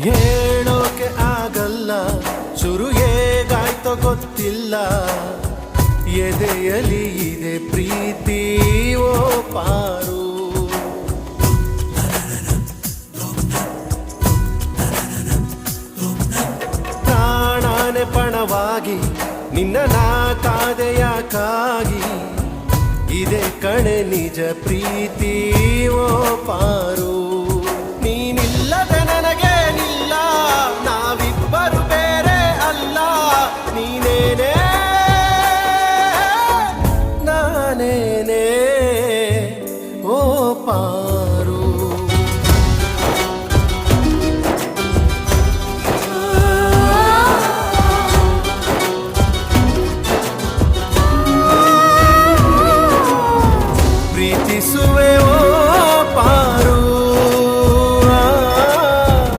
ಹೇಳೋಕೆ ಆಗಲ್ಲ, ಶುರು ಹೇಗಾಯ್ತೋ ಗೊತ್ತಿಲ್ಲ, ಎದೆಯಲಿ ಇದೆ ಪ್ರೀತಿ ಓ ಪಾರು. ಪ್ರಾಣಾನೆ ಪಣವಾಗಿ ನಿನ್ನ ನಾ ಕಾದೆಯಾಕಾಗಿ, ಇದೆ ಕಣೆ ನಿಜ ಪ್ರೀತಿ ಓ ಪಾರು.